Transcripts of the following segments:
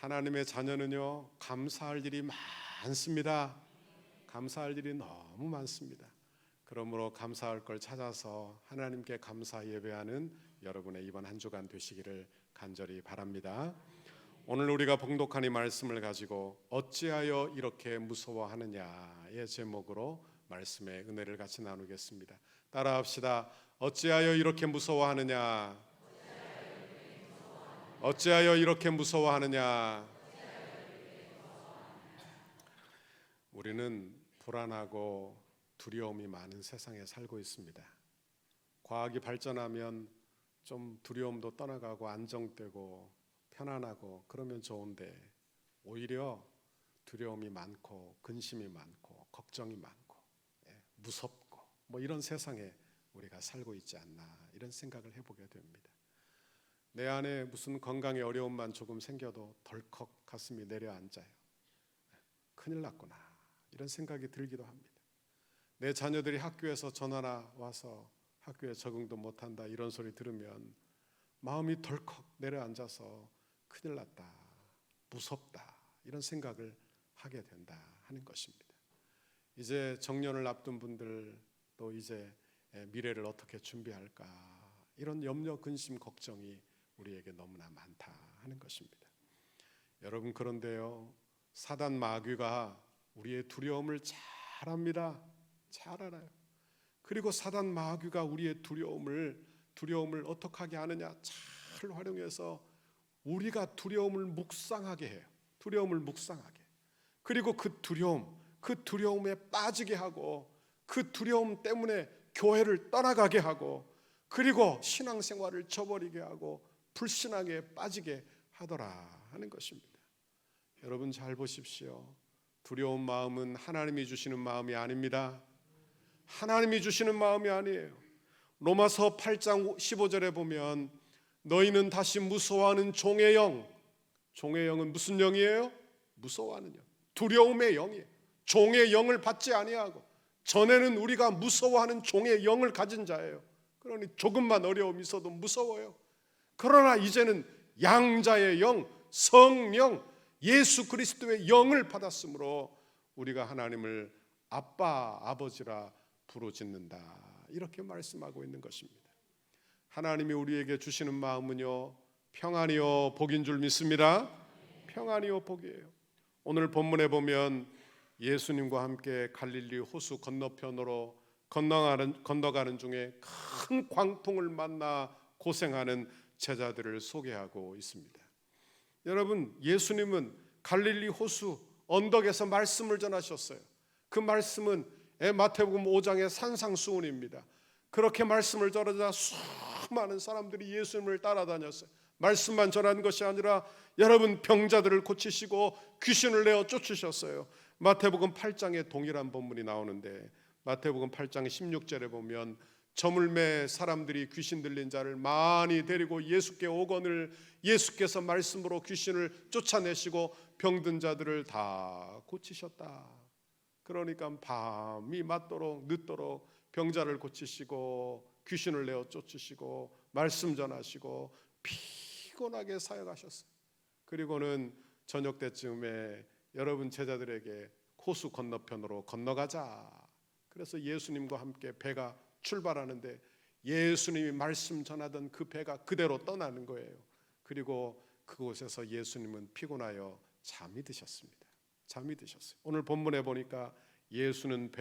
하나님의 자녀는요, 감사할 일이 많습니다. 감사할 일이 너무 많습니다. 그러므로 감사할 걸 찾아서 하나님께 감사 예배하는 여러분의 이번 한 주간 되시기를 간절히 바랍니다. 오늘 우리가 봉독한 이 말씀을 가지고 어찌하여 이렇게 무서워하느냐의 제목으로 말씀의 은혜를 같이 나누겠습니다. 따라합시다. 어찌하여 이렇게 무서워하느냐? 어찌하여 이렇게 무서워하느냐? 우리는 불안하고 두려움이 많은 세상에 살고 있습니다. 과학이 발전하면 좀 두려움도 떠나가고 안정되고 편안하고 그러면 좋은데, 오히려 두려움이 많고 근심이 많고 걱정이 많고 무섭고 이런 세상에 우리가 살고 있지 않나, 이런 생각을 해보게 됩니다. 내 안에 무슨 건강에 어려움만 조금 생겨도 덜컥 가슴이 내려앉아요. 큰일 났구나, 이런 생각이 들기도 합니다. 내 자녀들이 학교에서 전화나 와서 학교에 적응도 못한다, 이런 소리 들으면 마음이 덜컥 내려앉아서 큰일 났다, 무섭다, 이런 생각을 하게 된다 하는 것입니다. 이제 정년을 앞둔 분들도 이제 미래를 어떻게 준비할까, 이런 염려, 근심, 걱정이 우리에게 너무나 많다 하는 것입니다. 여러분, 그런데요, 사단 마귀가 우리의 두려움을 잘 압니다. 잘 알아요. 그리고 사단 마귀가 우리의 두려움을 어떻게 하게 하느냐, 잘 활용해서 우리가 두려움을 묵상하게 해요. 두려움을 묵상하게. 그리고 그 두려움에 빠지게 하고, 그 두려움 때문에 교회를 떠나가게 하고, 그리고 신앙생활을 저버리게 하고 불신앙에 빠지게 하더라 하는 것입니다. 여러분, 잘 보십시오. 두려운 마음은 하나님이 주시는 마음이 아닙니다. 하나님이 주시는 마음이 아니에요. 로마서 8장 15절에 보면 너희는 다시 무서워하는 종의 영, 종의 영은 무슨 영이에요? 무서워하는 영, 두려움의 영이에요. 종의 영을 받지 아니하고, 전에는 우리가 무서워하는 종의 영을 가진 자예요. 그러니 조금만 어려움이 있어도 무서워요. 그러나 이제는 양자의 영, 성령, 예수 그리스도의 영을 받았으므로 우리가 하나님을 아빠, 아버지라 부르짖는다, 이렇게 말씀하고 있는 것입니다. 하나님이 우리에게 주시는 마음은요, 평안이요 복인 줄 믿습니다. 평안이요 복이에요. 오늘 본문에 보면 예수님과 함께 갈릴리 호수 건너편으로 건너가는 중에 큰 광풍을 만나 고생하는 제자들을 소개하고 있습니다. 여러분, 예수님은 갈릴리 호수 언덕에서 말씀을 전하셨어요. 그 말씀은 마태복음 5장의 산상수훈입니다. 그렇게 말씀을 전하자 수많은 사람들이 예수님을 따라다녔어요. 말씀만 전한 것이 아니라 여러분, 병자들을 고치시고 귀신을 내어 쫓으셨어요. 마태복음 8장에 동일한 본문이 나오는데, 마태복음 8장 16절에 보면 저물매 사람들이 귀신 들린 자를 많이 데리고 예수께 오거늘 예수께서 말씀으로 귀신을 쫓아내시고 병든 자들을 다 고치셨다. 그러니까 밤이 맞도록 늦도록 병자를 고치시고 귀신을 내어 쫓으시고 말씀 전하시고 피곤하게 사역하셨어요. 그리고는 저녁 때쯤에 여러분 제자들에게 호수 건너편으로 건너가자. 그래서 예수님과 함께 배가 출발하는데 예수님이 말씀 전하던 그 배가 그대로 떠나는 거예요. 그리고 그곳에서 예수님은 피곤하여 잠이 드셨습니다. 잠이 드셨어요. 오늘 본문에 보니까 예수는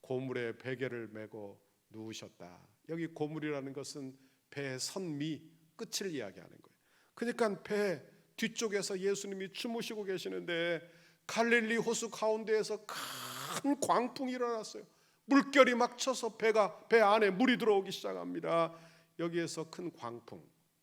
고물에 베개를 메고 누우셨다. 여기 고물이라는 것은 배의 선미, 끝을 이야기하는 거예요. 그러니까 배 뒤쪽에서 예수님이 주무시고 계시는데 갈릴리 호수 가운데에서 큰 광풍이 일어났어요. 물결이 막 쳐서 배 안에 물이 들어오기 시작합니다. 여기에서 큰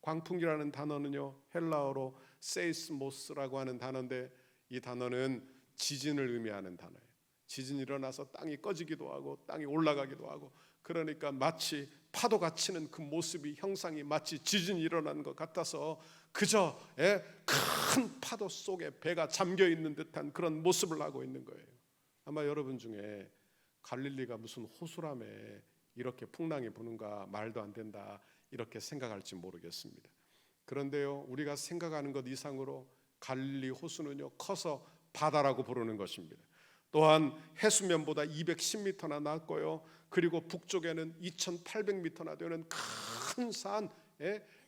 광풍이라는 단어는요, 헬라어로 세이스모스라고 하는 단어인데, 이 단어는 지진을 의미하는 단어예요. 지진이 일어나서 땅이 꺼지기도 하고 땅이 올라가기도 하고, 그러니까 마치 파도가 치는 그 모습이, 형상이 마치 지진이 일어나는 것 같아서 그저 큰 파도 속에 배가 잠겨있는 듯한 그런 모습을 하고 있는 거예요. 아마 여러분 중에 갈릴리가 무슨 호수라며 이렇게 풍랑이 부는가, 말도 안 된다, 이렇게 생각할지 모르겠습니다. 그런데요, 우리가 생각하는 것 이상으로 갈릴리 호수는요 커서 바다라고 부르는 것입니다. 또한 해수면보다 210m나 낮고요. 그리고 북쪽에는 2800m나 되는 큰 산,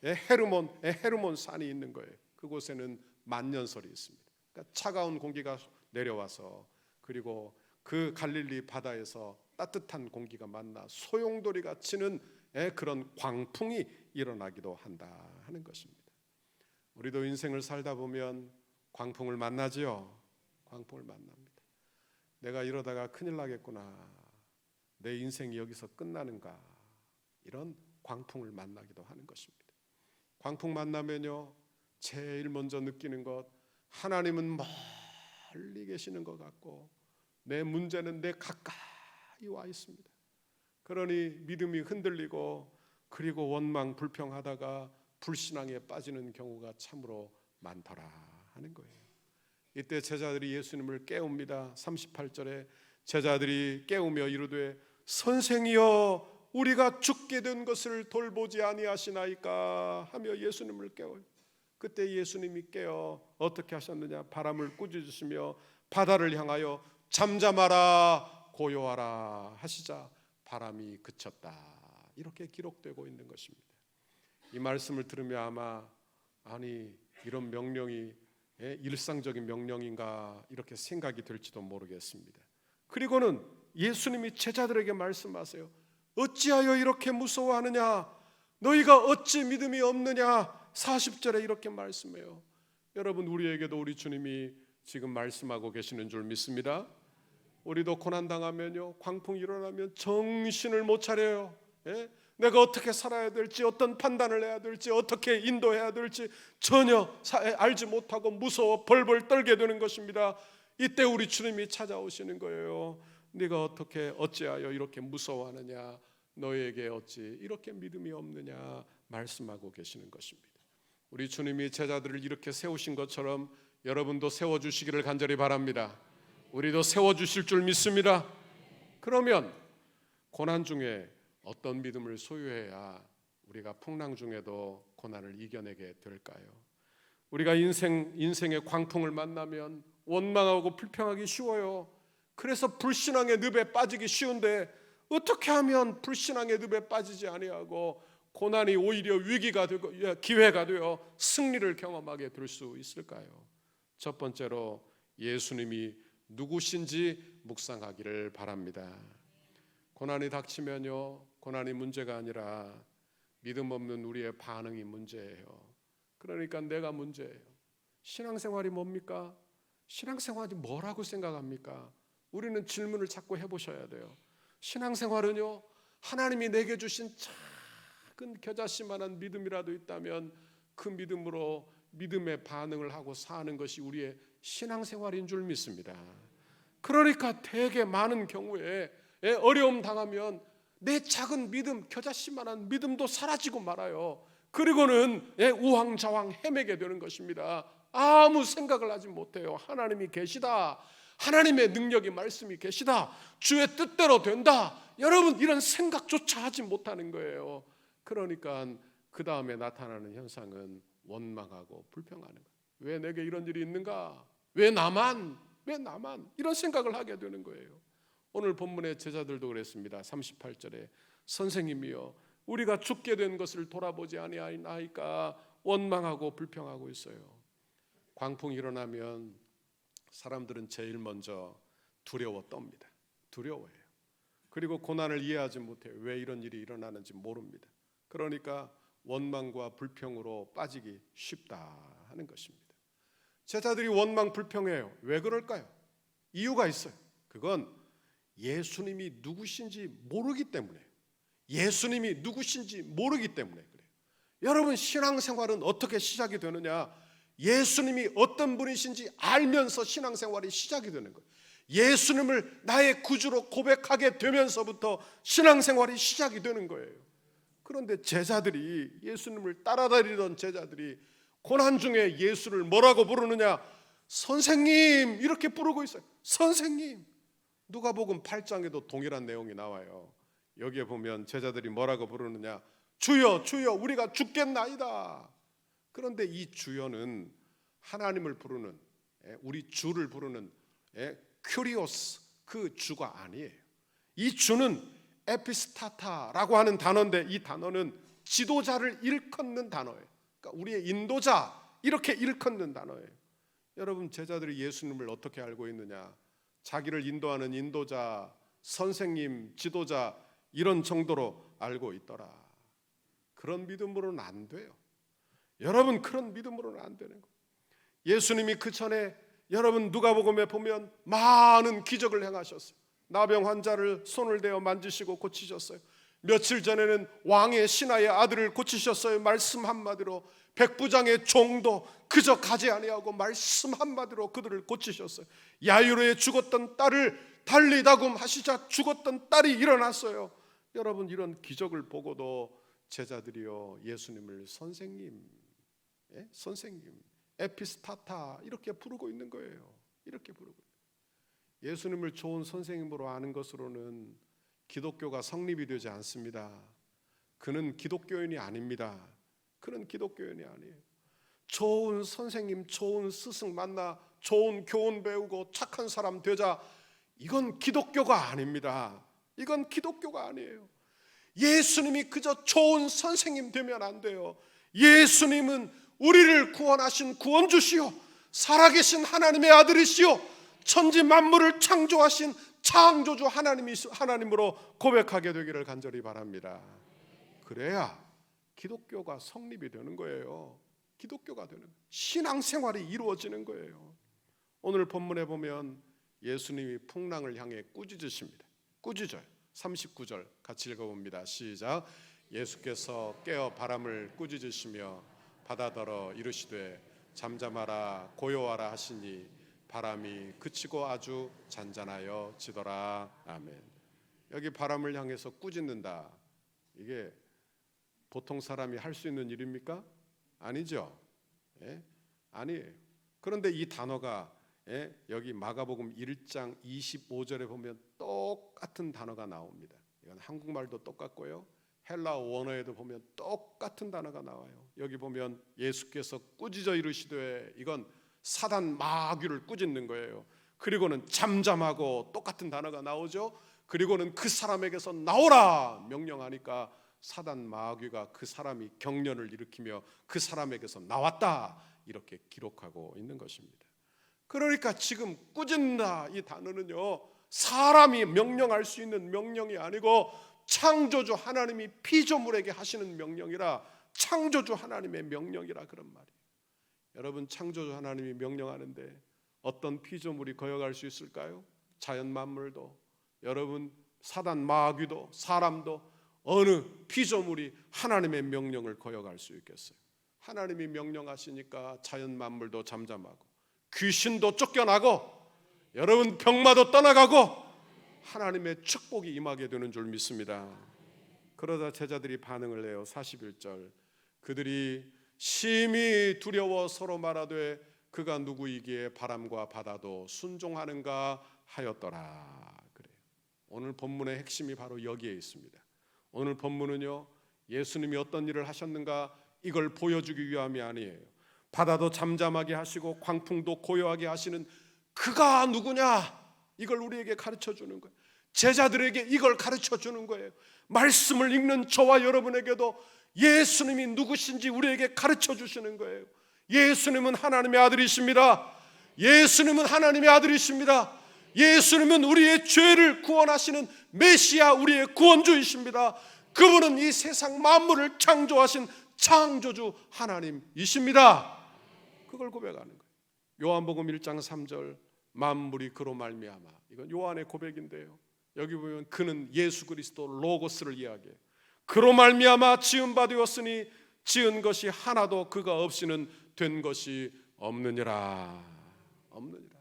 헤르몬 산이 있는 거예요. 그곳에는 만년설이 있습니다. 그러니까 차가운 공기가 내려와서 그리고 그 갈릴리 바다에서 따뜻한 공기가 만나 소용돌이가 치는 그런 광풍이 일어나기도 한다 하는 것입니다. 우리도 인생을 살다 보면 광풍을 만나지요. 광풍을 만납니다. 내가 이러다가 큰일 나겠구나, 내 인생이 여기서 끝나는가, 이런 광풍을 만나기도 하는 것입니다. 광풍 만나면요 제일 먼저 느끼는 것, 하나님은 멀리 계시는 것 같고 내 문제는 내 가까이 와 있습니다. 그러니 믿음이 흔들리고 그리고 원망 불평하다가 불신앙에 빠지는 경우가 참으로 많더라 하는 거예요. 이때 제자들이 예수님을 깨웁니다. 38절에 제자들이 깨우며 이르되 선생이여 우리가 죽게 된 것을 돌보지 아니하시나이까 하며 예수님을 깨워요. 그때 예수님이 깨어 어떻게 하셨느냐, 바람을 꾸짖으시며 바다를 향하여 잠잠하라 고요하라 하시자 바람이 그쳤다, 이렇게 기록되고 있는 것입니다. 이 말씀을 들으며 아마 아니 이런 명령이 일상적인 명령인가 이렇게 생각이 될지도 모르겠습니다. 그리고는 예수님이 제자들에게 말씀하세요. 어찌하여 이렇게 무서워하느냐, 너희가 어찌 믿음이 없느냐. 40절에 이렇게 말씀해요. 여러분, 우리에게도 우리 주님이 지금 말씀하고 계시는 줄 믿습니다. 우리도 고난당하면요, 광풍이 일어나면 정신을 못 차려요. 내가 어떻게 살아야 될지, 어떤 판단을 해야 될지, 어떻게 인도해야 될지 전혀 알지 못하고 무서워 벌벌 떨게 되는 것입니다. 이때 우리 주님이 찾아오시는 거예요. 네가 어찌하여 이렇게 무서워하느냐, 너에게 어찌 이렇게 믿음이 없느냐 말씀하고 계시는 것입니다. 우리 주님이 제자들을 이렇게 세우신 것처럼 여러분도 세워주시기를 간절히 바랍니다. 우리도 세워주실 줄 믿습니다. 그러면 고난 중에 어떤 믿음을 소유해야 우리가 풍랑 중에도 고난을 이겨내게 될까요? 우리가 인생의 광풍을 만나면 원망하고 불평하기 쉬워요. 그래서 불신앙의 늪에 빠지기 쉬운데 어떻게 하면 불신앙의 늪에 빠지지 아니하고 고난이 오히려 위기가 되고 기회가 되어 승리를 경험하게 될 수 있을까요? 첫 번째로 예수님이 누구신지 묵상하기를 바랍니다. 고난이 닥치면요, 고난이 문제가 아니라 믿음 없는 우리의 반응이 문제예요. 그러니까 내가 문제예요. 신앙생활이 뭡니까? 신앙생활이 뭐라고 생각합니까? 우리는 질문을 자꾸 해보셔야 돼요. 신앙생활은요, 하나님이 내게 주신 작은 겨자씨만한 믿음이라도 있다면 그 믿음으로 믿음의 반응을 하고 사는 것이 우리의 신앙생활인 줄 믿습니다. 그러니까 되게 많은 경우에 어려움 당하면 내 작은 믿음, 겨자씨만한 믿음도 사라지고 말아요. 그리고는 우왕좌왕 헤매게 되는 것입니다. 아무 생각을 하지 못해요. 하나님이 계시다, 하나님의 능력이 말씀이 계시다, 주의 뜻대로 된다, 여러분 이런 생각조차 하지 못하는 거예요. 그러니까 그 다음에 나타나는 현상은 원망하고 불평하는 거예요. 왜 내게 이런 일이 있는가? 왜 나만 이런 생각을 하게 되는 거예요. 오늘 본문의 제자들도 그랬습니다. 38절에 선생님이여 우리가 죽게 된 것을 돌아보지 아니하니까 원망하고 불평하고 있어요. 광풍이 일어나면 사람들은 제일 먼저 두려워 떱니다. 두려워해요. 그리고 고난을 이해하지 못해요. 왜 이런 일이 일어나는지 모릅니다. 그러니까 원망과 불평으로 빠지기 쉽다 하는 것입니다. 제자들이 원망 불평해요. 왜 그럴까요? 이유가 있어요. 그건 예수님이 누구신지 모르기 때문에, 예수님이 누구신지 모르기 때문에 그래요. 여러분, 신앙생활은 어떻게 시작이 되느냐? 예수님이 어떤 분이신지 알면서 신앙생활이 시작이 되는 거예요. 예수님을 나의 구주로 고백하게 되면서부터 신앙생활이 시작이 되는 거예요. 그런데 제자들이, 예수님을 따라다니던 제자들이 고난 중에 예수를 뭐라고 부르느냐? 선생님 이렇게 부르고 있어요. 선생님. 누가복음 8장에도 동일한 내용이 나와요. 여기에 보면 제자들이 뭐라고 부르느냐? 주여 주여 우리가 죽겠나이다. 그런데 이 주여는 하나님을 부르는, 우리 주를 부르는 큐리오스, 그 주가 아니에요. 이 주는 에피스타타라고 하는 단어인데, 이 단어는 지도자를 일컫는 단어예요. 그러니까 우리의 인도자, 이렇게 일컫는 단어예요. 여러분, 제자들이 예수님을 어떻게 알고 있느냐? 자기를 인도하는 인도자, 선생님, 지도자, 이런 정도로 알고 있더라. 그런 믿음으로는 안 돼요. 여러분, 그런 믿음으로는 안 되는 거예요. 예수님이 그 전에 여러분 누가복음에 보면 많은 기적을 행하셨어요. 나병 환자를 손을 대어 만지시고 고치셨어요. 며칠 전에는 왕의 신하의 아들을 고치셨어요. 말씀 한마디로. 백부장의 종도 그저 가지 아니하고 말씀 한마디로 그들을 고치셨어요. 야이로의 죽었던 딸을 달리다굼 하시자 죽었던 딸이 일어났어요. 여러분, 이런 기적을 보고도 제자들이요, 예수님을 선생님, 선생님, 에피스타타, 이렇게 부르고 있는 거예요. 이렇게 부르고 있는 거예요. 예수님을 좋은 선생님으로 아는 것으로는 기독교가 성립이 되지 않습니다. 그는 기독교인이 아닙니다. 그는 기독교인이 아니에요. 좋은 선생님, 좋은 스승 만나 좋은 교훈 배우고 착한 사람 되자, 이건 기독교가 아닙니다. 이건 기독교가 아니에요. 예수님이 그저 좋은 선생님 되면 안 돼요. 예수님은 우리를 구원하신 구원주시오, 살아계신 하나님의 아들이시오, 천지 만물을 창조하신 창조주 하나님으로 고백하게 되기를 간절히 바랍니다. 그래야 기독교가 성립이 되는 거예요. 기독교가 되는 거예요. 신앙생활이 이루어지는 거예요. 오늘 본문에 보면 예수님이 풍랑을 향해 꾸짖으십니다. 꾸짖어요. 39절 같이 읽어봅니다. 시작. 예수께서 깨어 바람을 꾸짖으시며 바다더러 이르시되 잠잠하라 고요하라 하시니 바람이 그치고 아주 잔잔하여 지더라. 아멘. 여기 바람을 향해서 꾸짖는다, 이게 보통 사람이 할 수 있는 일입니까? 아니죠. 아니에요. 그런데 이 단어가 여기 마가복음 1장 25절에 보면 똑같은 단어가 나옵니다. 이건 한국말도 똑같고요, 헬라 원어에도 보면 똑같은 단어가 나와요. 여기 보면 예수께서 꾸짖어 이르시되, 이건 사단 마귀를 꾸짖는 거예요. 그리고는 잠잠하고 똑같은 단어가 나오죠. 그리고는 그 사람에게서 나오라 명령하니까 사단 마귀가 그 사람이 경련을 일으키며 그 사람에게서 나왔다, 이렇게 기록하고 있는 것입니다. 그러니까 지금 꾸짖는다, 이 단어는요, 사람이 명령할 수 있는 명령이 아니고 창조주 하나님이 피조물에게 하시는 명령이라, 창조주 하나님의 명령이라, 그런 말이에요. 여러분, 창조주 하나님이 명령하는데 어떤 피조물이 거역할 수 있을까요? 자연 만물도, 여러분 사단 마귀도, 사람도, 어느 피조물이 하나님의 명령을 거역할 수 있겠어요? 하나님이 명령하시니까 자연 만물도 잠잠하고 귀신도 쫓겨나고 여러분 병마도 떠나가고 하나님의 축복이 임하게 되는 줄 믿습니다. 그러자 제자들이 반응을 해요. 41절 그들이 심히 두려워 서로 말하되 그가 누구이기에 바람과 바다도 순종하는가 하였더라. 그래요. 오늘 본문의 핵심이 바로 여기에 있습니다. 오늘 본문은요, 예수님이 어떤 일을 하셨는가 이걸 보여주기 위함이 아니에요. 바다도 잠잠하게 하시고 광풍도 고요하게 하시는 그가 누구냐, 이걸 우리에게 가르쳐 주는 거예요. 제자들에게 이걸 가르쳐 주는 거예요. 말씀을 읽는 저와 여러분에게도 예수님이 누구신지 우리에게 가르쳐 주시는 거예요. 예수님은 하나님의 아들이십니다. 예수님은 하나님의 아들이십니다. 예수님은 우리의 죄를 구원하시는 메시아, 우리의 구원주이십니다. 그분은 이 세상 만물을 창조하신 창조주 하나님이십니다. 그걸 고백하는 거예요. 요한복음 1장 3절 만물이 그로 말미암아, 이건 요한의 고백인데요, 여기 보면 그는 예수 그리스도 로고스를 이야기해요. 그로 말미암아 지은 바 되었으니 지은 것이 하나도 그가 없이는 된 것이 없느니라. 없느니라.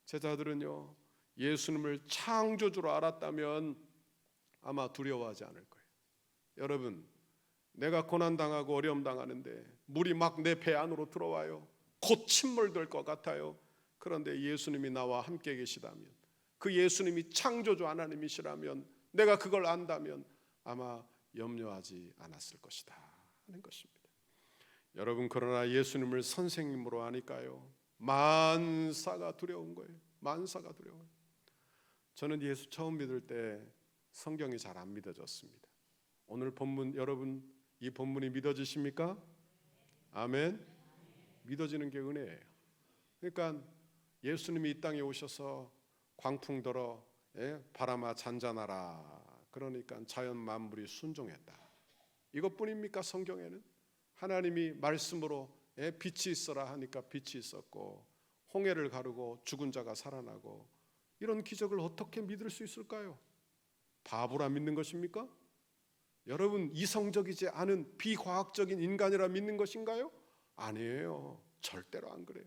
제자들은요, 예수님을 창조주로 알았다면 아마 두려워하지 않을 거예요. 여러분, 내가 고난당하고 어려움 당하는데 물이 막 내 배 안으로 들어와요. 곧 침몰될 것 같아요. 그런데 예수님이 나와 함께 계시다면, 그 예수님이 창조주 하나님이시라면, 내가 그걸 안다면 아마 염려하지 않았을 것이다 하는 것입니다. 여러분, 그러나 예수님을 선생님으로 하니까요, 만사가 두려운 거예요. 만사가 두려워요. 저는 예수 처음 믿을 때 성경이 잘 안 믿어졌습니다. 오늘 본문, 여러분 이 본문이 믿어지십니까? 아멘. 믿어지는 게 은혜예요. 그러니까 예수님이 이 땅에 오셔서 광풍더러 바람아 잔잔하라, 그러니까 자연 만물이 순종했다. 이것뿐입니까? 성경에는 하나님이 말씀으로 빛이 있어라 하니까 빛이 있었고, 홍해를 가르고 죽은 자가 살아나고, 이런 기적을 어떻게 믿을 수 있을까요? 바보라 믿는 것입니까? 여러분, 이성적이지 않은 비과학적인 인간이라 믿는 것인가요? 아니에요. 절대로 안 그래요.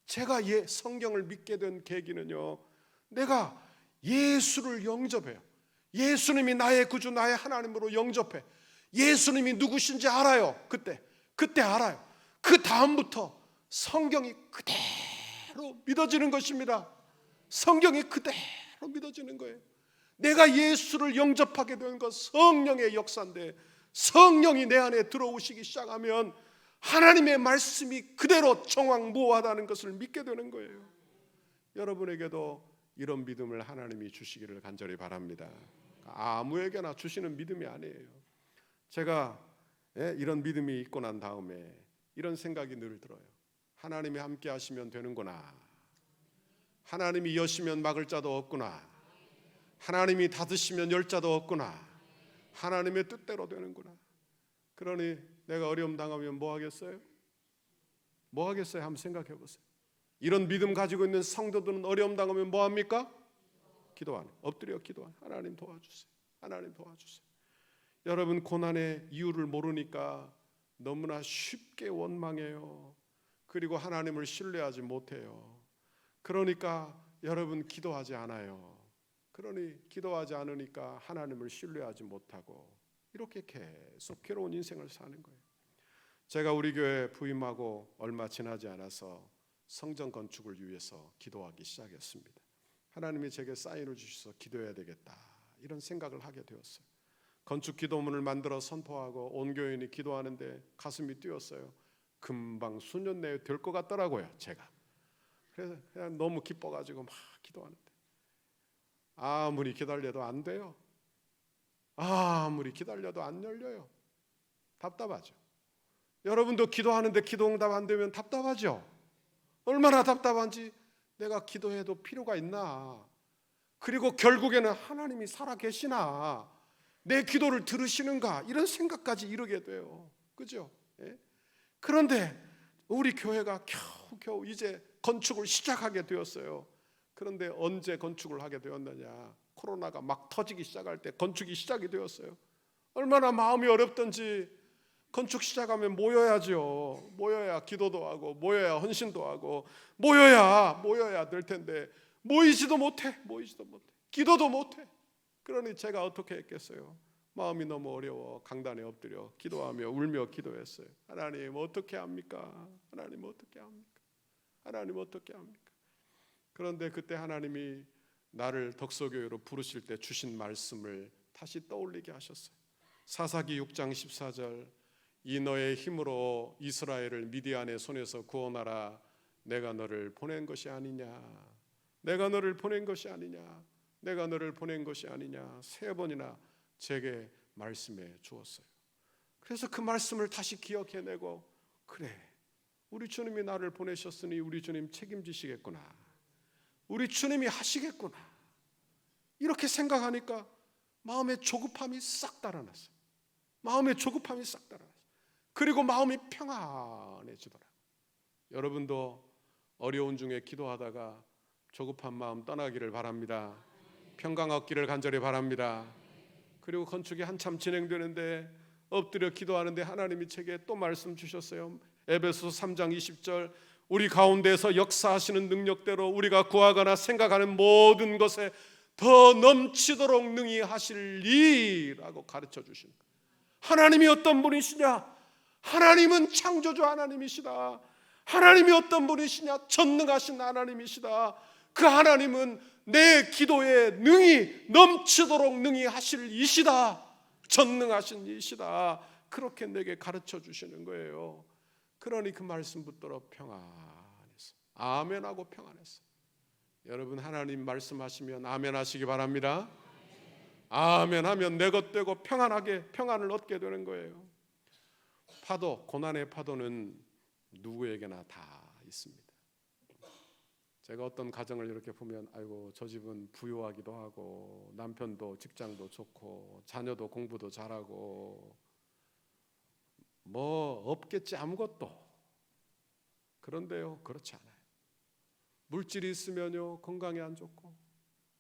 제가 성경을 믿게 된 계기는요, 내가 예수를 영접해요. 예수님이 나의 구주, 나의 하나님으로 영접해. 예수님이 누구신지 알아요. 그때 알아요. 그 다음부터 성경이 그대로 믿어지는 것입니다. 성경이 그대로 믿어지는 거예요. 내가 예수를 영접하게 된 것, 성령의 역사인데, 성령이 내 안에 들어오시기 시작하면 하나님의 말씀이 그대로 정확무하다는 것을 믿게 되는 거예요. 여러분에게도 이런 믿음을 하나님이 주시기를 간절히 바랍니다. 아무에게나 주시는 믿음이 아니에요. 제가 이런 믿음이 있고 난 다음에 이런 생각이 늘 들어요. 하나님이 함께 하시면 되는구나. 하나님이 여시면 막을 자도 없구나. 하나님이 닫으시면 열 자도 없구나. 하나님의 뜻대로 되는구나. 그러니 내가 어려움 당하면 뭐 하겠어요? 뭐 하겠어요? 한번 생각해 보세요. 이런 믿음 가지고 있는 성도들은 어려움 당하면 뭐 합니까? 기도하는, 엎드려 기도하는. 하나님 도와주세요. 하나님 도와주세요. 여러분, 고난의 이유를 모르니까 너무나 쉽게 원망해요. 그리고 하나님을 신뢰하지 못해요. 그러니까 여러분 기도하지 않아요. 그러니 기도하지 않으니까 하나님을 신뢰하지 못하고 이렇게 계속 괴로운 인생을 사는 거예요. 제가 우리 교회 부임하고 얼마 지나지 않아서 성전 건축을 위해서 기도하기 시작했습니다. 하나님이 제게 사인을 주셔서 기도해야 되겠다, 이런 생각을 하게 되었어요. 건축 기도문을 만들어 선포하고 온 교인이 기도하는데 가슴이 뛰었어요. 금방 수년 내에 될 것 같더라고요, 제가. 그래서 그냥 너무 기뻐가지고 막 기도하는데 아무리 기다려도 안 돼요. 아무리 기다려도 안 열려요. 답답하죠. 여러분도 기도하는데 기도 응답 안 되면 답답하죠. 얼마나 답답한지, 내가 기도해도 필요가 있나, 그리고 결국에는 하나님이 살아계시나, 내 기도를 들으시는가, 이런 생각까지 이르게 돼요. 그죠? 예? 그런데 우리 교회가 겨우 이제 건축을 시작하게 되었어요. 그런데 언제 건축을 하게 되었느냐, 코로나가 막 터지기 시작할 때 건축이 시작이 되었어요. 얼마나 마음이 어렵던지. 건축 시작하면 모여야죠. 모여야 기도도 하고, 모여야 헌신도 하고, 모여야 될 텐데 모이지도 못해. 기도도 못해. 그러니 제가 어떻게 했겠어요? 마음이 너무 어려워 강단에 엎드려 기도하며 울며 기도했어요. 하나님 어떻게 합니까? 하나님 어떻게 합니까? 하나님 어떻게 합니까? 그런데 그때 하나님이 나를 덕소교회로 부르실 때 주신 말씀을 다시 떠올리게 하셨어요. 사사기 6장 14절, 이 너의 힘으로 이스라엘을 미디안의 손에서 구원하라. 내가 너를 보낸 것이 아니냐. 내가 너를 보낸 것이 아니냐. 내가 너를 보낸 것이 아니냐. 3번이나 제게 말씀해 주었어요. 그래서 그 말씀을 다시 기억해내고, 그래, 우리 주님이 나를 보내셨으니 우리 주님 책임지시겠구나. 우리 주님이 하시겠구나. 이렇게 생각하니까 마음의 조급함이 싹 달아났어요. 마음의 조급함이 싹 달아났어요. 그리고 마음이 평안해지더라고요. 여러분도 어려운 중에 기도하다가 조급한 마음 떠나기를 바랍니다. 평강 얻기를 간절히 바랍니다. 그리고 건축이 한참 진행되는데 엎드려 기도하는데 하나님이 제게 또 말씀 주셨어요. 에베소서 3장 20절, 우리 가운데서 역사하시는 능력대로 우리가 구하거나 생각하는 모든 것에 더 넘치도록 능히 하실리라고 가르쳐 주신 거예요. 하나님이 어떤 분이시냐? 하나님은 창조주 하나님이시다. 하나님이 어떤 분이시냐? 전능하신 하나님이시다. 그 하나님은 내 기도에 능히 넘치도록 능히 하실 이시다. 전능하신 이시다. 그렇게 내게 가르쳐 주시는 거예요. 그러니 그 말씀 붙들어 평안했어. 아멘하고 평안했어. 여러분 하나님 말씀하시면 아멘 하시기 바랍니다. 아멘 하면 내 것 되고 평안하게 평안을 얻게 되는 거예요. 파도, 고난의 파도는 누구에게나 다 있습니다. 제가 어떤 가정을 이렇게 보면 아이고 저 집은 부유하기도 하고 남편도 직장도 좋고 자녀도 공부도 잘하고 뭐 없겠지 아무것도. 그런데요 그렇지 않아요. 물질이 있으면요 건강이 안 좋고,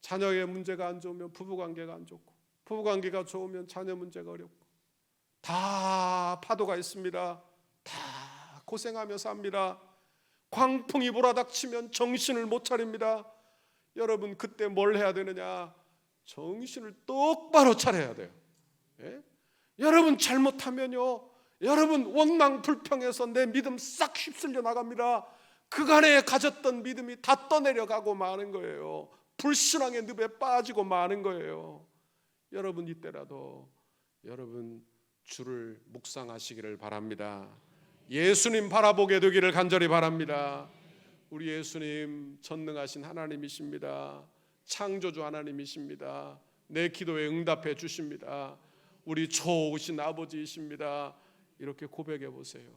자녀의 문제가 안 좋으면 부부관계가 안 좋고, 부부관계가 좋으면 자녀 문제가 어렵고, 다 파도가 있습니다. 다 고생하며 삽니다. 광풍이 몰아닥치면 정신을 못 차립니다. 여러분 그때 뭘 해야 되느냐? 정신을 똑바로 차려야 돼요. 예? 여러분 잘못하면요 여러분 원망불평해서 내 믿음 싹 휩쓸려 나갑니다. 그간에 가졌던 믿음이 다 떠내려가고 마는 거예요. 불신앙의 늪에 빠지고 마는 거예요. 여러분 이때라도 여러분 주를 묵상하시기를 바랍니다. 예수님 바라보게 되기를 간절히 바랍니다. 우리 예수님 전능하신 하나님이십니다. 창조주 하나님이십니다. 내 기도에 응답해 주십니다. 우리 좋으신 아버지이십니다. 이렇게 고백해 보세요.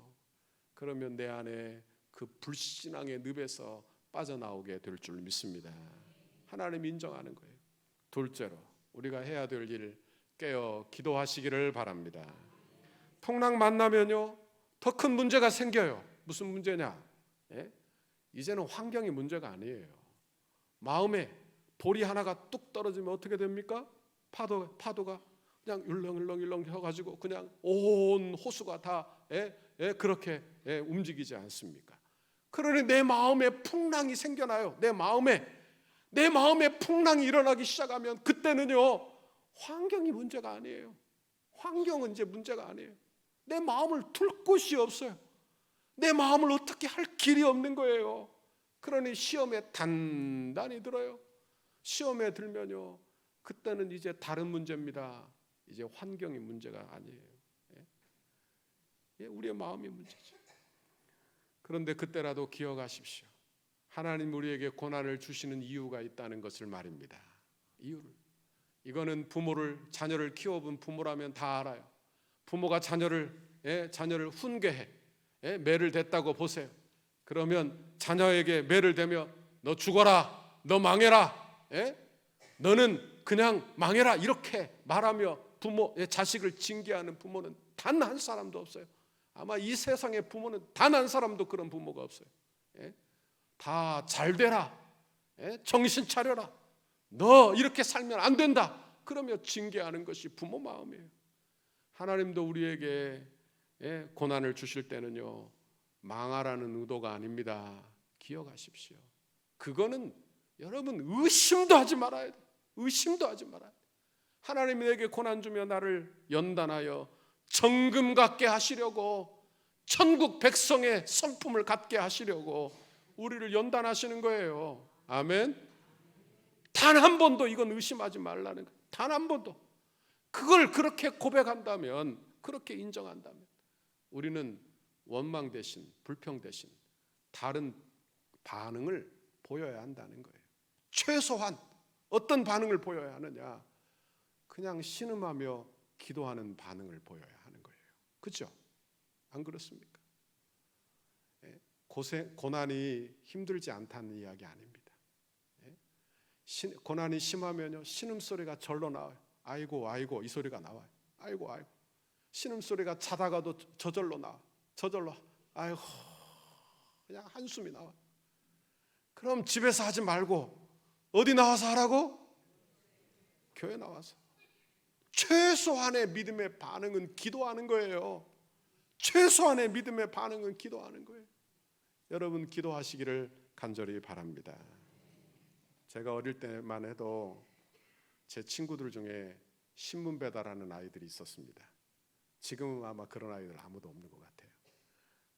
그러면 내 안에 그 불신앙의 늪에서 빠져나오게 될 줄 믿습니다. 하나님 인정하는 거예요. 둘째로 우리가 해야 될 일 깨어 기도하시기를 바랍니다. 풍랑 만나면요 더 큰 문제가 생겨요. 무슨 문제냐? 예? 이제는 환경이 문제가 아니에요. 마음에 돌이 하나가 뚝 떨어지면 어떻게 됩니까? 파도가 그냥 율렁율렁 혀가지고 그냥 온 호수가 다 그렇게 움직이지 않습니까? 그러니 내 마음에 풍랑이 생겨나요. 내 마음에 풍랑이 일어나기 시작하면 그때는요 환경이 문제가 아니에요. 환경은 이제 문제가 아니에요. 내 마음을 둘 곳이 없어요. 내 마음을 어떻게 할 길이 없는 거예요. 그러니 시험에 단단히 들어요. 시험에 들면요 그때는 이제 다른 문제입니다. 이제 환경이 문제가 아니에요. 우리의 마음이 문제죠. 그런데 그때라도 기억하십시오. 하나님 우리에게 고난을 주시는 이유가 있다는 것을 말입니다. 이유를. 이거는 자녀를 키워본 부모라면 다 알아요. 부모가 자녀를 훈계해. 매를 댔다고 보세요. 그러면 자녀에게 매를 대며 너 죽어라, 너 망해라, 너는 그냥 망해라 이렇게 말하며 자식을 징계하는 부모는 단 한 사람도 없어요. 아마 이 세상의 부모는 단 한 사람도 그런 부모가 없어요. 다 잘되라, 정신 차려라, 너 이렇게 살면 안 된다 그러며 징계하는 것이 부모 마음이에요. 하나님도 우리에게 고난을 주실 때는요 망하라는 의도가 아닙니다. 기억하십시오. 그거는 여러분 의심도 하지 말아야 돼요. 의심도 하지 말아야 돼요. 하나님이 내게 고난 주며 나를 연단하여 정금 갖게 하시려고, 천국 백성의 성품을 갖게 하시려고 우리를 연단하시는 거예요. 아멘. 단 한 번도 이건 의심하지 말라는 거예요. 단 한 번도. 그걸 그렇게 고백한다면, 그렇게 인정한다면 우리는 원망 대신, 불평 대신 다른 반응을 보여야 한다는 거예요. 최소한 어떤 반응을 보여야 하느냐? 그냥 신음하며 기도하는 반응을 보여야 하는 거예요. 그렇죠? 안 그렇습니까? 고난이 힘들지 않다는 이야기 아닙니다. 고난이 심하면요 신음소리가 절로 나와요. 아이고 아이고 이 소리가 나와요. 아이고 아이고. 신음소리가 자다가도 저절로 나와. 저절로 아이고 그냥 한숨이 나와. 그럼 집에서 하지 말고 어디 나와서 하라고? 교회 나와서. 최소한의 믿음의 반응은 기도하는 거예요. 최소한의 믿음의 반응은 기도하는 거예요. 여러분 기도하시기를 간절히 바랍니다. 제가 어릴 때만 해도 제 친구들 중에 신문 배달하는 아이들이 있었습니다. 지금은 아마 그런 아이들 아무도 없는 것 같아요.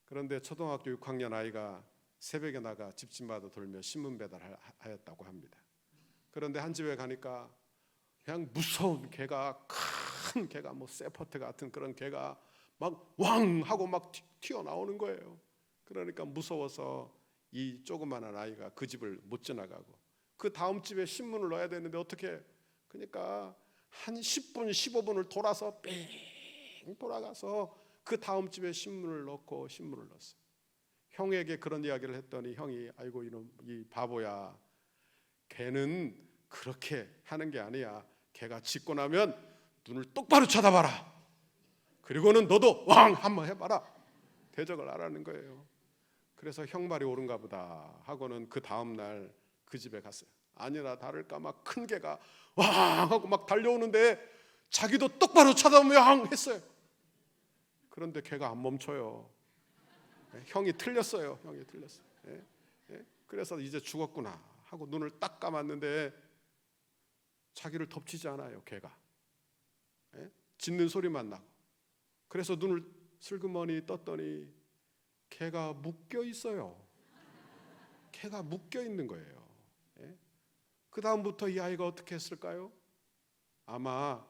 그런데 초등학교 6학년 아이가 새벽에 나가 집집마다 돌며 신문 배달하였다고 합니다. 그런데 한 집에 가니까 그냥 무서운 개가, 큰 개가, 뭐 세퍼트 같은 그런 개가 막 왕 하고 막 튀어나오는 거예요. 그러니까 무서워서 이 조그마한 아이가 그 집을 못 지나가고 그 다음 집에 신문을 넣어야 되는데 어떻게, 그러니까 한 10분 15분을 돌아서 뺑 돌아가서 그 다음 집에 신문을 넣고 신문을 넣었어요. 형에게 그런 이야기를 했더니 형이 아이고 이놈 이 바보야, 걔는 그렇게 하는 게 아니야. 걔가 짖고 나면 눈을 똑바로 쳐다봐라. 그리고는 너도 왕 한번 해봐라. 대적을 하라는 거예요. 그래서 형 말이 옳은가 보다 하고는 그 다음 날 그 집에 갔어요. 아니나 다를까 막 큰 개가 왕 하고 막 달려오는데 자기도 똑바로 쳐다보며 왕 했어요. 그런데 걔가 안 멈춰요. 형이 틀렸어요. 형이 틀렸어요. 그래서 이제 죽었구나 하고 눈을 딱 감았는데 자기를 덮치지 않아요. 걔가 짖는 소리만 나고. 그래서 눈을 슬그머니 떴더니 걔가 묶여 있어요. 걔가 묶여 있는 거예요. 그 다음부터 이 아이가 어떻게 했을까요? 아마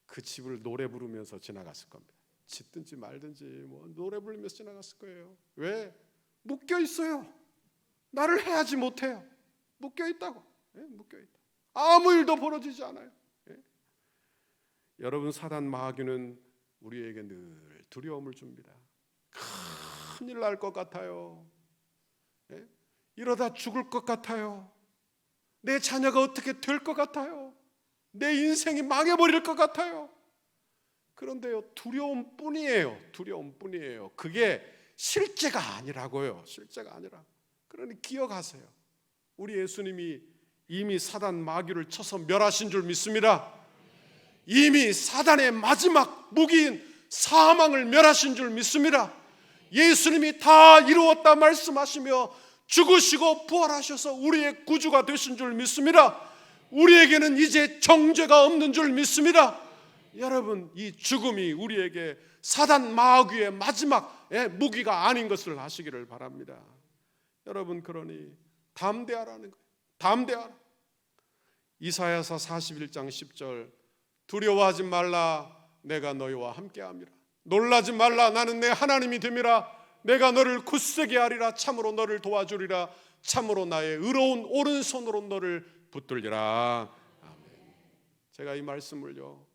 그 집을 노래 부르면서 지나갔을 겁니다. 짖든지 말든지 뭐 노래 부르면서 지나갔을 거예요. 왜? 묶여 있어요. 나를 해하지 못해요. 묶여 있다고. 묶여 있다. 아무 일도 벌어지지 않아요. 여러분, 사단 마귀는 우리에게 늘 두려움을 줍니다. 큰일 날 것 같아요. 이러다 죽을 것 같아요. 내 자녀가 어떻게 될 것 같아요. 내 인생이 망해버릴 것 같아요. 그런데요, 두려움뿐이에요. 두려움뿐이에요. 그게 실제가 아니라고요. 실제가 아니라. 그러니 기억하세요. 우리 예수님이 이미 사단 마귀를 쳐서 멸하신 줄 믿습니다. 이미 사단의 마지막 무기인 사망을 멸하신 줄 믿습니다. 예수님이 다 이루었다 말씀하시며 죽으시고 부활하셔서 우리의 구주가 되신 줄 믿습니다. 우리에게는 이제 정죄가 없는 줄 믿습니다. 여러분, 이 죽음이 우리에게 사단 마귀의 마지막 무기가 아닌 것을 아시기를 바랍니다. 여러분, 그러니 담대하라는 거예요. 담대하라. 이사야서 41장 10절, 두려워하지 말라, 내가 너희와 함께함이라. 놀라지 말라, 나는 내 하나님이 됨이라. 내가 너를 굳세게 하리라. 참으로 너를 도와주리라. 참으로 나의 의로운 오른손으로 너를 붙들리라. 아멘. 제가 이 말씀을요,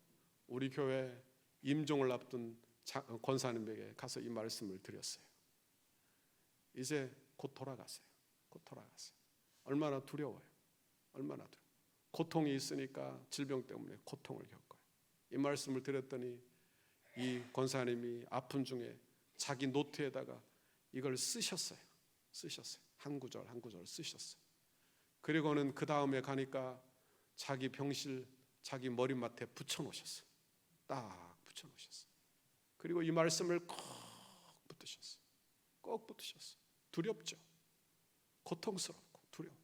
우리 교회 임종을 앞둔 권사님에게 가서 이 말씀을 드렸어요. 이제 곧 돌아가세요. 곧 돌아가세요. 얼마나 두려워요. 얼마나 두려워요. 고통이 있으니까 질병 때문에 고통을 겪어요. 이 말씀을 드렸더니 이 권사님이 아픈 중에 자기 노트에다가 이걸 쓰셨어요. 한 구절 한 구절 쓰셨어요. 그리고는 그 다음에 가니까 자기 병실 자기 머리맡에 붙여놓으셨어요. 딱 붙여놓으셨어요. 그리고 이 말씀을 꼭 붙으셨어요. 꼭 붙으셨어요. 두렵죠. 고통스럽고 두려워.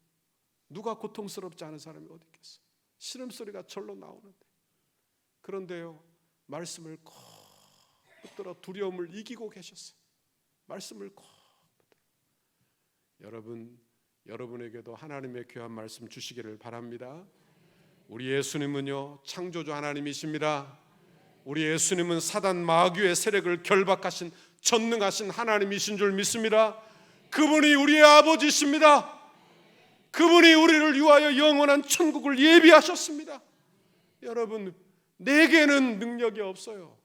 누가 고통스럽지 않은 사람이 어디 있겠어요. 신음소리가 절로 나오는데. 그런데요, 말씀을 꼭 붙들어 두려움을 이기고 계셨어요. 말씀을 꼭 붙들어. 여러분에게도 하나님의 귀한 말씀 주시기를 바랍니다. 우리 예수님은요, 창조주 하나님이십니다. 우리 예수님은 사단 마귀의 세력을 결박하신 전능하신 하나님이신 줄 믿습니다. 그분이 우리의 아버지십니다. 그분이 우리를 위하여 영원한 천국을 예비하셨습니다. 여러분, 내게는 능력이 없어요.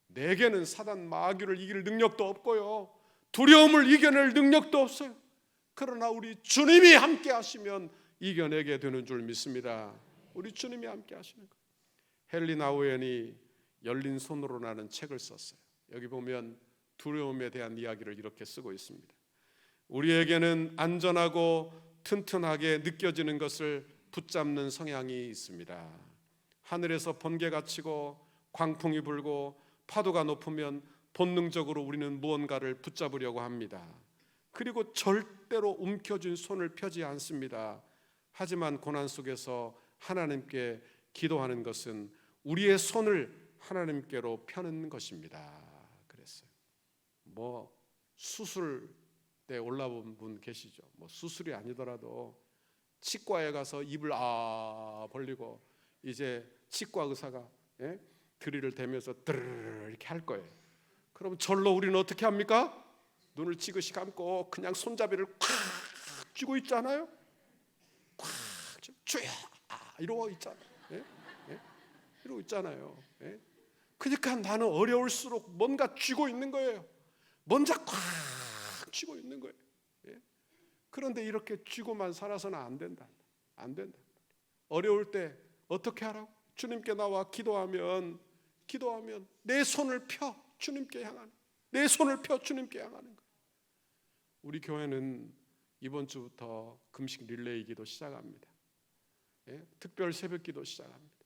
내게는 사단 마귀를 이길 능력도 없고요, 두려움을 이겨낼 능력도 없어요. 그러나 우리 주님이 함께 하시면 이겨내게 되는 줄 믿습니다. 우리 주님이 함께 하시는 거예요. 헨리 나우엔이 열린 손으로라는 책을 썼어요. 여기 보면 두려움에 대한 이야기를 이렇게 쓰고 있습니다. 우리에게는 안전하고 튼튼하게 느껴지는 것을 붙잡는 성향이 있습니다. 하늘에서 번개가 치고 광풍이 불고 파도가 높으면 본능적으로 우리는 무언가를 붙잡으려고 합니다. 그리고 절대로 움켜쥔 손을 펴지 않습니다. 하지만 고난 속에서 하나님께 기도하는 것은 우리의 손을 하나님께로 펴는 것입니다. 그랬어요. 뭐 수술대 올라본 분 계시죠? 뭐 수술이 아니더라도 치과에 가서 입을 벌리고 이제 치과 의사가 드릴을 대면서 드르르 이렇게 할 거예요. 그럼 절로 우리는 어떻게 합니까? 눈을 지그시 감고 그냥 손잡이를 콱 쥐고 있잖아요. 콱 쥐어 이러고 있잖아요. 예? 예? 이러고 있잖아요. 예? 그러니까 나는 어려울수록 뭔가 쥐고 있는 거예요. 뭔가 꽉 쥐고 있는 거예요. 예? 그런데 이렇게 쥐고만 살아서는 안 된다. 안 된다. 어려울 때 어떻게 하라고? 주님께 나와 기도하면 내 손을 펴 주님께 향하는, 내 손을 펴 주님께 향하는 거예요. 우리 교회는 이번 주부터 금식 릴레이 기도 시작합니다. 예? 특별 새벽 기도 시작합니다.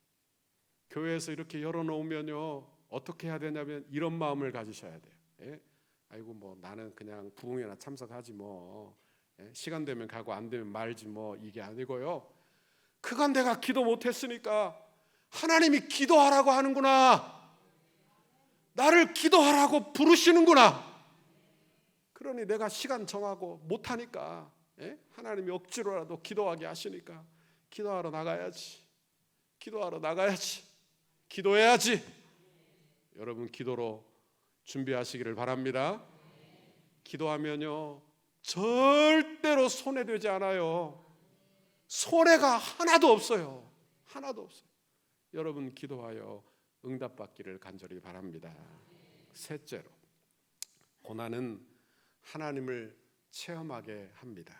교회에서 이렇게 열어놓으면요 어떻게 해야 되냐면 이런 마음을 가지셔야 돼요. 예? 아이고 뭐 나는 그냥 부흥회나 참석하지 뭐, 예? 시간 되면 가고 안 되면 말지 뭐, 이게 아니고요. 그간 내가 기도 못했으니까 하나님이 기도하라고 하는구나, 나를 기도하라고 부르시는구나. 그러니 내가 시간 정하고 못하니까, 예? 하나님이 억지로라도 기도하게 하시니까 기도하러 나가야지, 기도하러 나가야지, 기도해야지. 여러분 기도로 준비하시기를 바랍니다. 기도하면요 절대로 손해되지 않아요. 손해가 하나도 없어요. 하나도 없어요. 여러분 기도하여 응답받기를 간절히 바랍니다. 셋째로, 고난은 하나님을 체험하게 합니다.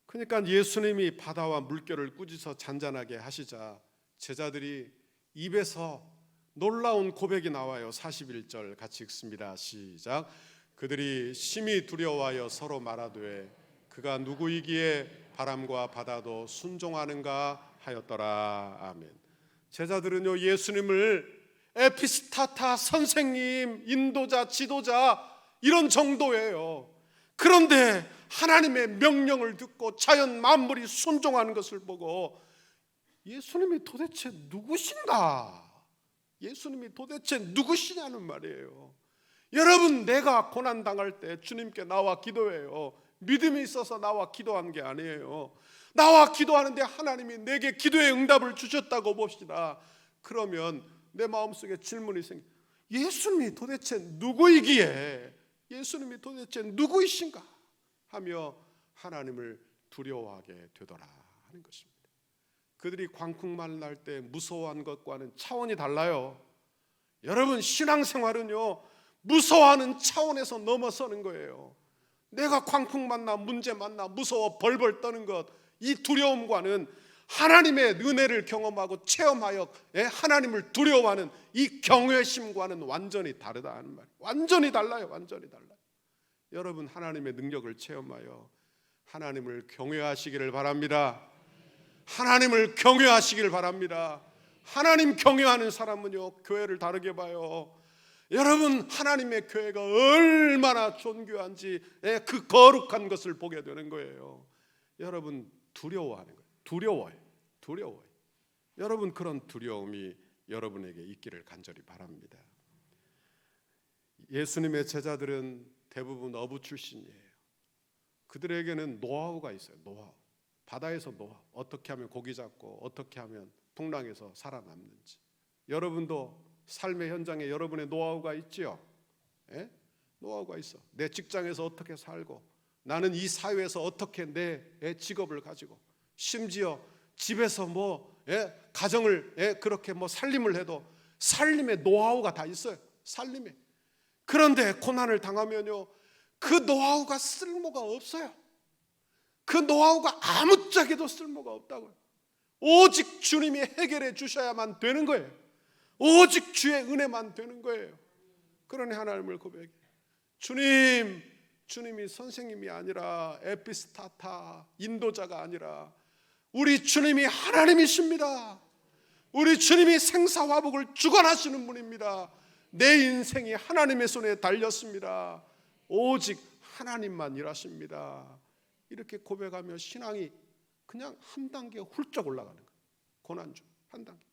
그러니까 예수님이 바다와 물결을 꾸짖어 잔잔하게 하시자 제자들이 입에서 놀라운 고백이 나와요. 41절 같이 읽습니다. 시작. 그들이 심히 두려워하여 서로 말하되 그가 누구이기에 바람과 바다도 순종하는가 하였더라. 아멘. 제자들은요 예수님을 에피스타타, 선생님, 인도자, 지도자 이런 정도예요. 그런데 하나님의 명령을 듣고 자연 만물이 순종하는 것을 보고 예수님이 도대체 누구신가? 예수님이 도대체 누구시냐는 말이에요. 여러분 내가 고난당할 때 주님께 나와 기도해요. 믿음이 있어서 나와 기도한 게 아니에요. 나와 기도하는데 하나님이 내게 기도의 응답을 주셨다고 봅시다. 그러면 내 마음속에 질문이 생겨. 예수님이 도대체 누구이기에, 예수님이 도대체 누구이신가 하며 하나님을 두려워하게 되더라 하는 것입니다. 그들이 광풍만 날 때 무서워한 것과는 차원이 달라요. 여러분 신앙생활은요 무서워하는 차원에서 넘어서는 거예요. 내가 광풍 만나, 문제 만나 무서워 벌벌 떠는 것, 이 두려움과는 하나님의 은혜를 경험하고 체험하여 하나님을 두려워하는 이 경외심과는 완전히 다르다는 말. 완전히 달라요. 완전히 달라요. 여러분 하나님의 능력을 체험하여 하나님을 경외하시기를 바랍니다. 하나님을 경외하시길 바랍니다. 하나님 경외하는 사람은요 교회를 다르게 봐요. 여러분 하나님의 교회가 얼마나 존귀한지 그 거룩한 것을 보게 되는 거예요. 여러분 두려워하는 거예요. 두려워요. 여러분 그런 두려움이 여러분에게 있기를 간절히 바랍니다. 예수님의 제자들은 대부분 어부 출신이에요. 그들에게는 노하우가 있어요. 노하우. 바다에서 노하우. 어떻게 하면 고기 잡고 어떻게 하면 풍랑에서 살아남는지. 여러분도 삶의 현장에 여러분의 노하우가 있지요. 예? 노하우가 있어. 내 직장에서 어떻게 살고, 나는 이 사회에서 어떻게 내 직업을 가지고, 심지어 집에서 가정을 그렇게 살림을 해도 살림의 노하우가 다 있어요. 살림에. 그런데 고난을 당하면요 그 노하우가 쓸모가 없어요. 그 노하우가 아무짝에도 쓸모가 없다고요. 오직 주님이 해결해 주셔야만 되는 거예요. 오직 주의 은혜만 되는 거예요. 그러니 하나님을 고백해. 주님이 선생님이 아니라 에피스타타, 인도자가 아니라 우리 주님이 하나님이십니다. 우리 주님이 생사화복을 주관하시는 분입니다. 내 인생이 하나님의 손에 달렸습니다. 오직 하나님만 일하십니다. 이렇게 고백하며 신앙이 그냥 한 단계 훌쩍 올라가는 거예요. 고난 중 한 단계.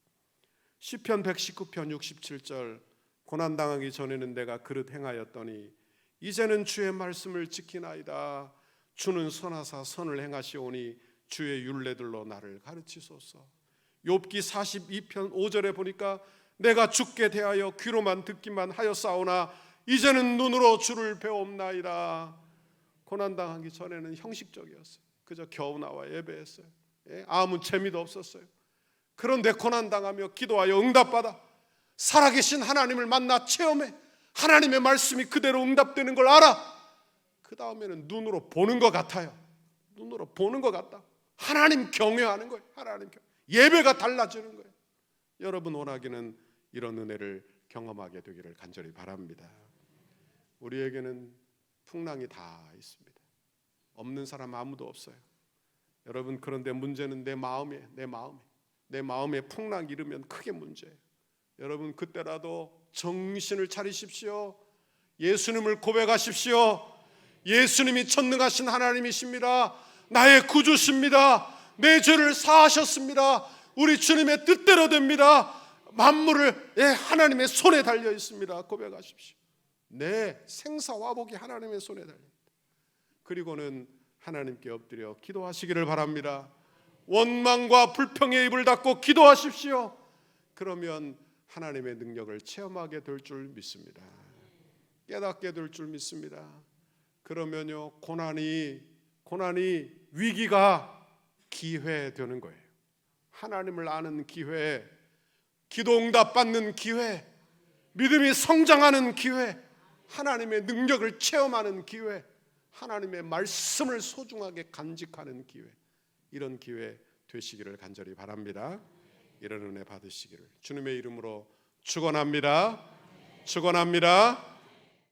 시편 119편 67절. 고난당하기 전에는 내가 그릇 행하였더니 이제는 주의 말씀을 지키나이다. 주는 선하사 선을 행하시오니 주의 율례들로 나를 가르치소서. 욥기 42편 5절에 보니까 내가 주께 대하여 귀로만 듣기만 하였사오나 이제는 눈으로 주를 배옵나이다. 고난당하기 전에는 형식적이었어요. 그저 겨우 나와 예배했어요. 아무 재미도 없었어요. 그런데 고난당하며 기도하여 응답받아 살아계신 하나님을 만나 체험해 하나님의 말씀이 그대로 응답되는 걸 알아. 그 다음에는 눈으로 보는 것 같아요. 눈으로 보는 것 같다. 하나님 경외하는 거예요. 하나님 예배가 달라지는 거예요. 여러분 원하기는 이런 은혜를 경험하게 되기를 간절히 바랍니다. 우리에게는 풍랑이 다 있습니다. 없는 사람 아무도 없어요. 여러분, 그런데 문제는 내 마음에 풍랑이 일으면 크게 문제예요. 여러분, 그때라도 정신을 차리십시오. 예수님을 고백하십시오. 예수님이 전능하신 하나님이십니다. 나의 구주십니다. 내 죄를 사하셨습니다. 우리 주님의 뜻대로 됩니다. 만물을 하나님의 손에 달려 있습니다. 고백하십시오. 내 생사화복이 하나님의 손에 달려 있습니다. 그리고는 하나님께 엎드려 기도하시기를 바랍니다. 원망과 불평의 입을 닫고 기도하십시오. 그러면 하나님의 능력을 체험하게 될 줄 믿습니다. 깨닫게 될 줄 믿습니다. 그러면요, 고난이 위기가 기회 되는 거예요. 하나님을 아는 기회, 기도 응답 받는 기회, 믿음이 성장하는 기회, 하나님의 능력을 체험하는 기회, 하나님의 말씀을 소중하게 간직하는 기회, 이런 기회 되시기를 간절히 바랍니다. 이런 은혜 받으시기를 주님의 이름으로 축원합니다. 축원합니다.